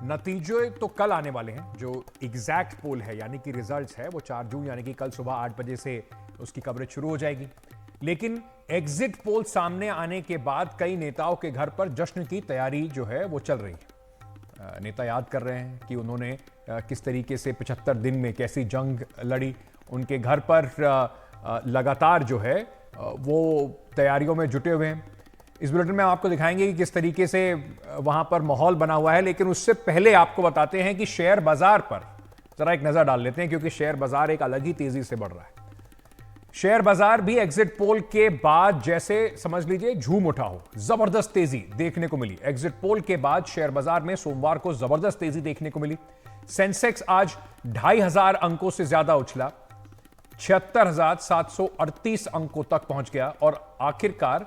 नतीजे तो कल आने वाले हैं। जो एग्जैक्ट पोल है यानी कि रिजल्ट्स है वो 4 जून यानी कि कल सुबह 8 बजे से उसकी कवरेज शुरू हो जाएगी। लेकिन एग्जिट पोल सामने आने के बाद कई नेताओं के घर पर जश्न की तैयारी जो है वो चल रही है। नेता याद कर रहे हैं कि उन्होंने किस तरीके से 75 दिन में कैसी जंग लड़ी। उनके घर पर लगातार जो है वो तैयारियों में जुटे हुए हैं। इस बुलेटिन में हम आपको दिखाएंगे कि किस तरीके से वहां पर माहौल बना हुआ है। लेकिन उससे पहले आपको बताते हैं कि शेयर बाजार पर जरा एक नजर डाल लेते हैं, क्योंकि शेयर बाजार एक अलग ही तेजी से बढ़ रहा है। शेयर बाजार भी एग्जिट पोल के बाद जैसे समझ लीजिए झूम उठा हो, जबरदस्त तेजी देखने को मिली। एग्जिट पोल के बाद शेयर बाजार में सोमवार को जबरदस्त तेजी देखने को मिली। सेंसेक्स आज 2500 अंकों से ज्यादा उछला, 76,738 अंकों तक पहुंच गया और आखिरकार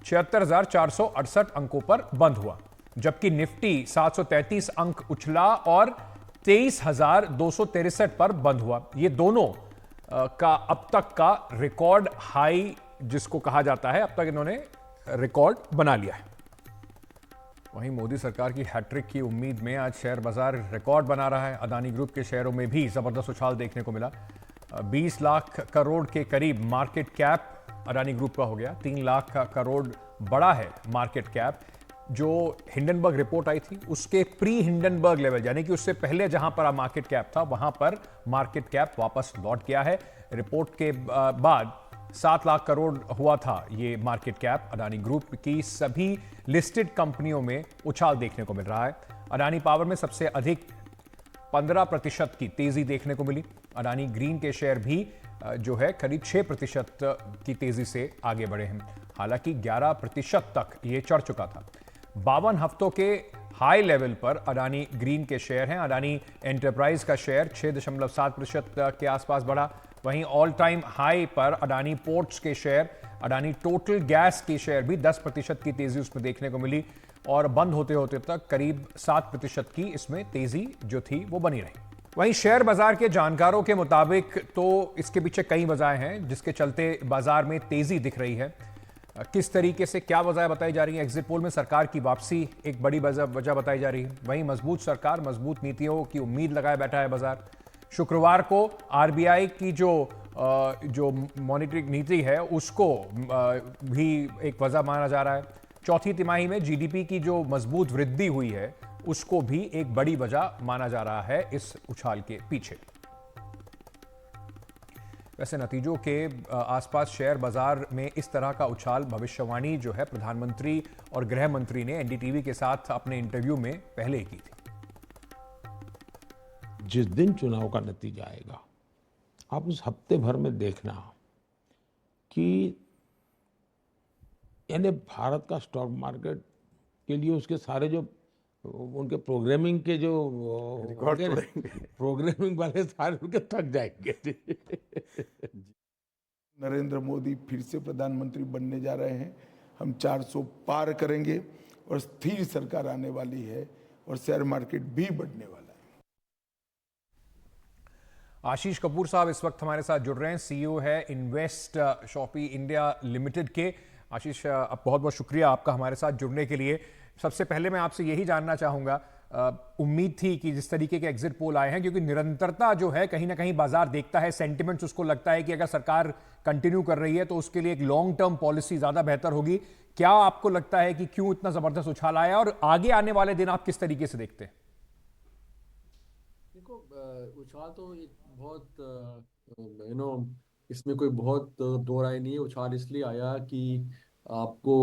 76,468 अंकों पर बंद हुआ। जबकि निफ्टी 733 अंक उछला और 23,263 पर बंद हुआ। ये दोनों का अब तक का रिकॉर्ड हाई जिसको कहा जाता है, अब तक इन्होंने रिकॉर्ड बना लिया है। वहीं मोदी सरकार की हैट्रिक की उम्मीद में आज शेयर बाजार रिकॉर्ड बना रहा है। अदानी ग्रुप के शेयरों में भी जबरदस्त उछाल देखने को मिला। 20 लाख करोड़ के करीब मार्केट कैप अडानी ग्रुप का हो गया। 3 लाख करोड़ बड़ा है मार्केट कैप। जो हिंडनबर्ग रिपोर्ट आई थी उसके प्री हिंडनबर्ग लेवल यानी कि उससे पहले जहां पर मार्केट कैप था वहां पर मार्केट कैप वापस लौट गया है। रिपोर्ट के बाद 7 लाख करोड़ हुआ था ये मार्केट कैप। अडानी ग्रुप की सभी लिस्टेड कंपनियों में उछाल देखने को मिल रहा है। अडानी पावर में सबसे अधिक 15% की तेजी देखने को मिली। अडानी ग्रीन के शेयर भी जो है करीब 6% की तेजी से आगे बढ़े हैं। हालांकि 11% तक ये चढ़ चुका था। 52 हफ्तों के हाई लेवल पर अडानी ग्रीन के शेयर हैं। अडानी एंटरप्राइज का शेयर 6.7% के आसपास बढ़ा। वहीं ऑल टाइम हाई पर अडानी पोर्ट्स के शेयर, अडानी टोटल गैस के शेयर भी 10% की तेजी उसमें देखने को मिली और बंद होते होते तक करीब 7% की इसमें तेजी जो थी वो बनी रही। वहीं शेयर बाजार के जानकारों के मुताबिक तो इसके पीछे कई वजहें हैं जिसके चलते बाजार में तेजी दिख रही है। किस तरीके से क्या वजह बताई जा रही है? एग्जिट पोल में सरकार की वापसी एक बड़ी वजह बताई जा रही है। वहीं मजबूत सरकार, मजबूत नीतियों की उम्मीद लगाए बैठा है बाजार। शुक्रवार को आरबीआई की जो मॉनिटरी नीति है उसको भी एक वजह माना जा रहा है। चौथी तिमाही में जीडीपी की जो मजबूत वृद्धि हुई है उसको भी एक बड़ी वजह माना जा रहा है इस उछाल के पीछे। वैसे नतीजों के आसपास शेयर बाजार में इस तरह का उछाल भविष्यवाणी जो है प्रधानमंत्री और गृह मंत्री ने एनडीटीवी के साथ अपने इंटरव्यू में पहले ही की थी। जिस दिन चुनाव का नतीजा आएगा, आप उस हफ्ते भर में देखना कि यानी भारत का स्टॉक मार्केट के लिए उसके सारे जो उनके प्रोग्रामिंग के जो प्रोग्रामिंग वाले सारे उनके थक जाएंगे। नरेंद्र मोदी फिर से प्रधानमंत्री बनने जा रहे हैं। हम 400 पार करेंगे और स्थिर सरकार आने वाली है और शेयर मार्केट भी बढ़ने वाला है। आशीष कपूर साहब इस वक्त हमारे साथ जुड़ रहे हैं, सीईओ है इन्वेस्ट शॉपी इंडिया लिमिटेड के। आशीष, बहुत बहुत शुक्रिया आपका हमारे साथ जुड़ने के लिए। सबसे पहले मैं आपसे यही जानना चाहूंगा, उम्मीद थी कि जिस तरीके के एग्जिट पोल आए हैं, क्योंकि निरंतरता जो है कहीं ना कहीं बाजार देखता है, सेंटिमेंट्स उसको लगता है कि अगर सरकार कंटिन्यू कर रही है तो उसके लिए एक लॉन्ग टर्म पॉलिसी ज्यादा बेहतर होगी। क्या आपको लगता है कि क्यों इतना जबरदस्त उछाल आया और आगे आने वाले दिन आप किस तरीके से देखते हैं? देखो, उछाल तो एक बहुत इसमें कोई बहुत दो राय नहीं है। उछाल इसलिए आया कि आपको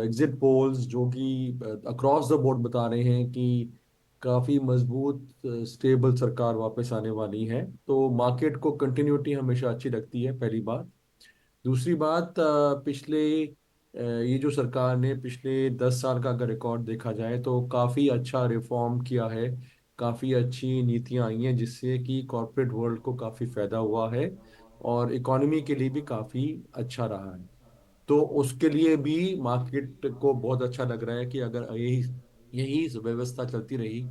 एग्जिट पोल्स जो कि अक्रॉस द बोर्ड बता रहे हैं कि काफ़ी मजबूत स्टेबल सरकार वापस आने वाली है, तो मार्केट को कंटिन्यूटी हमेशा अच्छी लगती है, पहली बात। दूसरी बात, ये जो सरकार ने पिछले 10 साल का अगर रिकॉर्ड देखा जाए तो काफ़ी अच्छा रिफॉर्म किया है। काफ़ी अच्छी नीतियां आई हैं जिससे कि कॉरपोरेट वर्ल्ड को काफ़ी फायदा हुआ है और इकोनॉमी के लिए भी काफ़ी अच्छा रहा है। तो उसके लिए भी मार्केट को बहुत अच्छा लग रहा है कि अगर यही यही व्यवस्था चलती रही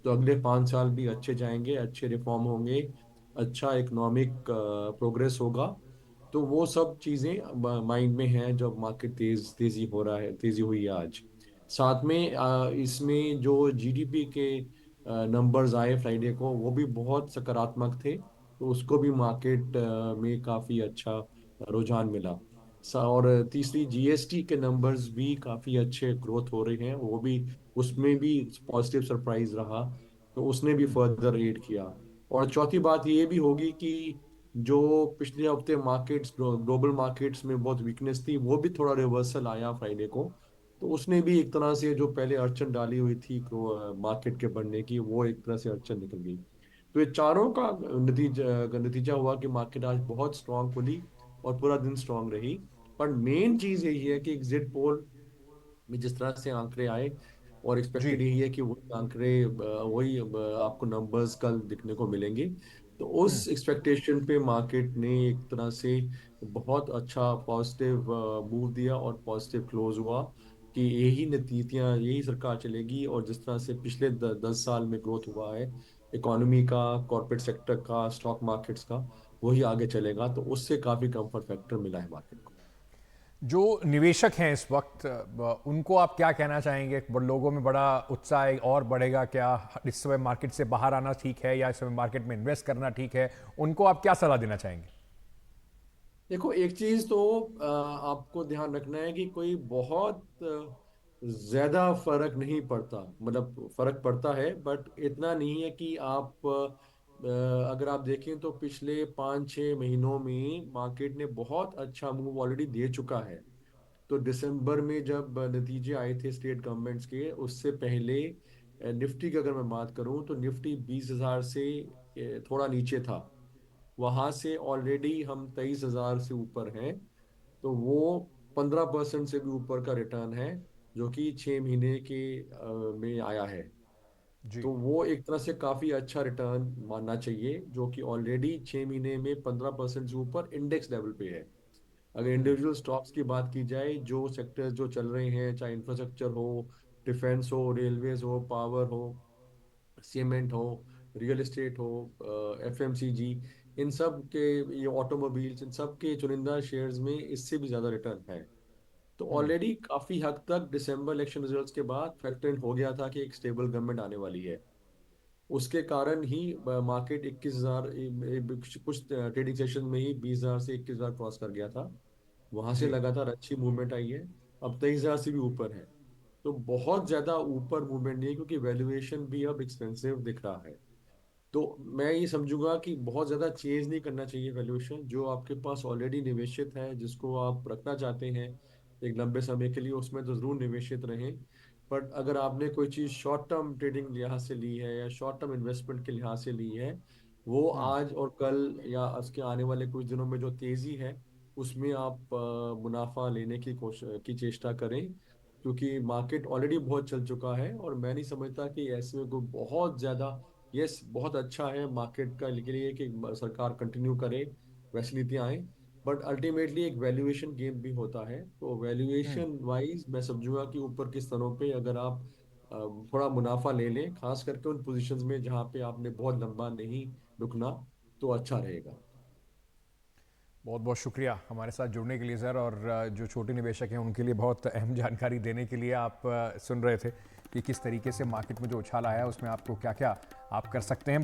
तो अगले 5 साल भी अच्छे जाएंगे, अच्छे रिफॉर्म होंगे, अच्छा इकोनॉमिक प्रोग्रेस होगा। तो वो सब चीज़ें माइंड में हैं जब मार्केट तेजी हुई है आज। साथ में इसमें जो जीडीपी के नंबर्स आए फ्राइडे को, वो भी बहुत सकारात्मक थे, तो उसको भी मार्केट में काफ़ी अच्छा रुझान मिला। और तीसरी, जीएसटी के नंबर्स भी काफ़ी अच्छे ग्रोथ हो रहे हैं, वो भी, उसमें भी पॉजिटिव सरप्राइज रहा, तो उसने भी फर्दर एड किया। और चौथी बात ये भी होगी कि जो पिछले हफ्ते मार्केट्स, ग्लोबल मार्केट्स में बहुत वीकनेस थी, वो भी थोड़ा रिवर्सल आया फ्राइडे को, तो उसने भी एक तरह से जो पहले अड़चन डाली हुई थी मार्केट के बढ़ने की, वो एक तरह से अड़चन निकल गई। तो ये चारों का नतीजा नतीजा हुआ कि मार्केट आज बहुत स्ट्रांग खुली और पूरा दिन स्ट्रांग रही। पर मेन चीज यही है कि एग्जिट पोल में जिस तरह से आंकड़े आए, और जी। एक्सपेक्टेड यही है कि वही आंकड़े, वही आपको नंबर्स कल दिखने को मिलेंगे। तो उस एक्सपेक्टेशन पे मार्केट ने एक तरह से बहुत अच्छा पॉजिटिव मूव दिया और पॉजिटिव क्लोज हुआ, कि यही नीतियां, यही सरकार चलेगी, और जिस तरह से पिछले 10 साल में ग्रोथ हुआ है इकोनॉमी का, कॉर्पोरेट सेक्टर का, स्टॉक मार्केट्स का, वही आगे चलेगा। तो उससे काफी कंफर्ट फैक्टर मिला है मार्केट को। जो निवेशक हैं इस वक्त, उनको आप क्या कहना चाहेंगे? लोगों में बड़ा उत्साह और बढ़ेगा क्या? इस समय मार्केट से बाहर आना ठीक है या इस समय मार्केट में इन्वेस्ट करना ठीक है? उनको आप क्या सलाह देना चाहेंगे? देखो, एक चीज तो आपको ध्यान रखना है कि कोई बहुत ज्यादा फर्क नहीं पड़ता, मतलब फर्क पड़ता है बट इतना नहीं है कि आप अगर आप देखें तो पिछले 5-6 महीनों में मार्केट ने बहुत अच्छा मूव ऑलरेडी दे चुका है। तो दिसंबर में जब नतीजे आए थे स्टेट गवर्नमेंट्स के, उससे पहले निफ्टी की अगर मैं बात करूं तो निफ्टी 20,000 से थोड़ा नीचे था, वहां से ऑलरेडी हम 23,000 से ऊपर हैं। तो वो 15% से भी ऊपर का रिटर्न है, जो कि 6 महीने के में आया है। जी। तो वो एक तरह से काफी अच्छा रिटर्न मानना चाहिए, जो कि ऑलरेडी 6 महीने में 15% से ऊपर इंडेक्स लेवल पे है। अगर इंडिविजुअल स्टॉक्स की बात की जाए, जो सेक्टर्स जो चल रहे हैं, चाहे इंफ्रास्ट्रक्चर हो, डिफेंस हो, रेलवेज हो, पावर हो, सीमेंट हो, रियल एस्टेट हो, एफएमसीजी, इन सब के, ये ऑटोमोबाइल्स, इन सब के चुनिंदा शेयर्स में इससे भी ज्यादा रिटर्न है। तो ऑलरेडी काफी हद तक दिसंबर इलेक्शन रिजल्ट्स के बाद फैक्टर इन हो गया था कि एक स्टेबल गवर्नमेंट आने वाली है। उसके कारण ही मार्केट 21,000, कुछ ट्रेडिंग सेशन में ही 20,000 से 21,000 क्रॉस कर गया था। वहां से जी। लगातार अच्छी मूवमेंट आई है, अब 23,000 से भी ऊपर है। तो बहुत ज्यादा ऊपर मूवमेंट नहीं है, क्योंकि वैल्यूएशन भी अब एक्सपेंसिव दिख रहा है। तो मैं ये समझूंगा कि बहुत ज़्यादा चेंज नहीं करना चाहिए वैल्यूएशन। जो आपके पास ऑलरेडी निवेशित है, जिसको आप रखना चाहते हैं एक लंबे समय के लिए, उसमें तो ज़रूर निवेशित रहें। बट अगर आपने कोई चीज़ शॉर्ट टर्म ट्रेडिंग लिहाज से ली है या शॉर्ट टर्म इन्वेस्टमेंट के लिहाज से ली है, वो आज और कल या उसके आने वाले कुछ दिनों में जो तेज़ी है, उसमें आप मुनाफा लेने की कोशिश की चेष्टा करें। क्योंकि मार्केट ऑलरेडी बहुत चल चुका है, और मैं नहीं समझता कि ऐसे में कोई बहुत ज़्यादा, यस बहुत अच्छा है मार्केट का के लिए कि सरकार कंटिन्यू करे, वैसी नीतियां आए, बट अल्टीमेटली एक वैल्यूएशन गेम भी होता है। तो वैल्यूएशन वाइज मैं समझूंगा कि ऊपर के स्तरों पे अगर आप अ, थोड़ा मुनाफा ले लें, खास करके उन पोजीशंस में जहां पे आपने बहुत लंबा नहीं रुकना, तो अच्छा रहेगा। बहुत बहुत शुक्रिया हमारे साथ जुड़ने के लिए सर। और जो छोटे निवेशक हैं उनके लिए बहुत अहम जानकारी देने के लिए आप सुन रहे थे कि किस तरीके से मार्केट में जो उछाल आया है उसमें आपको क्या क्या आप कर सकते हैं।